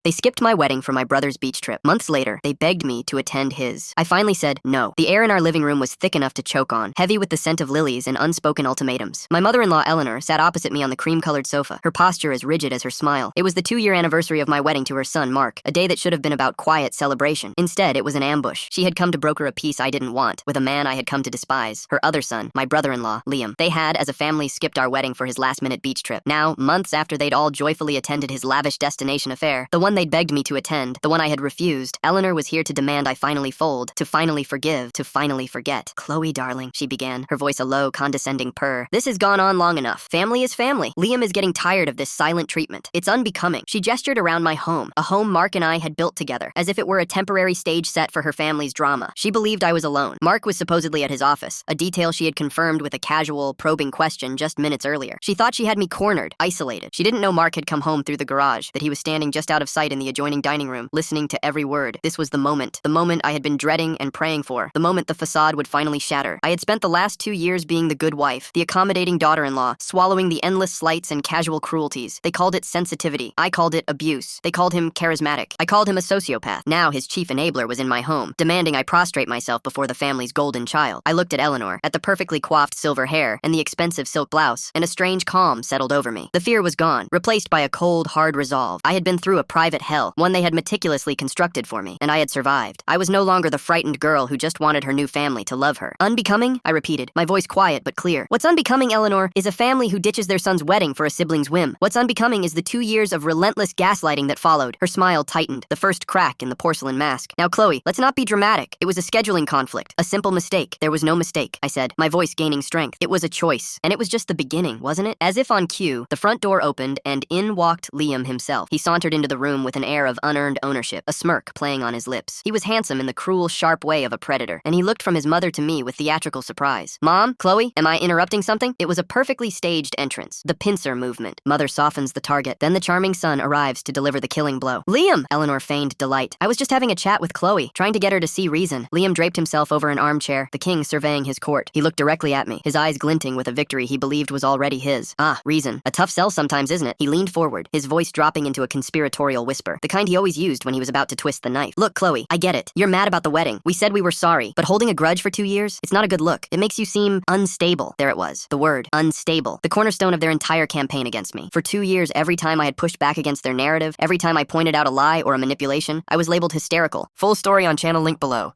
They skipped my wedding for my brother's beach trip. Months later, they begged me to attend his. I finally said no. The air in our living room was thick enough to choke on, heavy with the scent of lilies and unspoken ultimatums. My mother-in-law, Eleanor, sat opposite me on the cream-colored sofa, her posture as rigid as her smile. It was the 2-year anniversary of my wedding to her son, Mark, a day that should have been about quiet celebration. Instead, it was an ambush. She had come to broker a peace I didn't want, with a man I had come to despise, her other son, my brother-in-law, Liam. They had, as a family, skipped our wedding for his last-minute beach trip. Now, months after they'd all joyfully attended his lavish destination affair, the one they'd begged me to attend, the one I had refused, Eleanor was here to demand I finally fold, to finally forgive, to finally forget. "Chloe, darling," she began, her voice a low, condescending purr. "This has gone on long enough. Family is family. Liam is getting tired of this silent treatment. It's unbecoming." She gestured around my home, a home Mark and I had built together, as if it were a temporary stage set for her family's drama. She believed I was alone. Mark was supposedly at his office, a detail she had confirmed with a casual, probing question just minutes earlier. She thought she had me cornered, isolated. She didn't know Mark had come home through the garage, that he was standing just out of sight in the adjoining dining room, listening to every word. This was the moment I had been dreading and praying for, the moment the facade would finally shatter. I had spent the last 2 years being the good wife, the accommodating daughter-in-law, swallowing the endless slights and casual cruelties. They called it sensitivity. I called it abuse. They called him charismatic. I called him a sociopath. Now his chief enabler was in my home, demanding I prostrate myself before the family's golden child. I looked at Eleanor, at the perfectly coiffed silver hair and the expensive silk blouse, and a strange calm settled over me. The fear was gone, replaced by a cold, hard resolve. I had been through a private hell, one they had meticulously constructed for me, and I had survived. I was no longer the frightened girl who just wanted her new family to love her. "Unbecoming?" I repeated, my voice quiet but clear. "What's unbecoming, Eleanor, is a family who ditches their son's wedding for a sibling's whim. What's unbecoming is the 2 years of relentless gaslighting that followed." Her smile tightened, the first crack in the porcelain mask. "Now, Chloe, let's not be dramatic. It was a scheduling conflict, a simple mistake." "There was no mistake," I said, my voice gaining strength. "It was a choice, and it was just the beginning, wasn't it?" As if on cue, the front door opened, and in walked Liam himself. He sauntered into the room with an air of unearned ownership, a smirk playing on his lips. He was handsome in the cruel, sharp way of a predator, and he looked from his mother to me with theatrical surprise. "Mom? Chloe? Am I interrupting something?" It was a perfectly staged entrance, the pincer movement. Mother softens the target, then the charming son arrives to deliver the killing blow. "Liam!" Eleanor feigned delight. "I was just having a chat with Chloe, trying to get her to see reason." Liam draped himself over an armchair, the king surveying his court. He looked directly at me, his eyes glinting with a victory he believed was already his. "Ah, reason. A tough sell sometimes, isn't it?" He leaned forward, his voice dropping into a conspiratorial whisper, the kind he always used when he was about to twist the knife. "Look, Chloe, I get it. You're mad about the wedding. We said we were sorry, but holding a grudge for 2 years? It's not a good look. It makes you seem unstable." There it was, the word, unstable, the cornerstone of their entire campaign against me. For 2 years, every time I had pushed back against their narrative, every time I pointed out a lie or a manipulation, I was labeled hysterical. Full story on channel link below.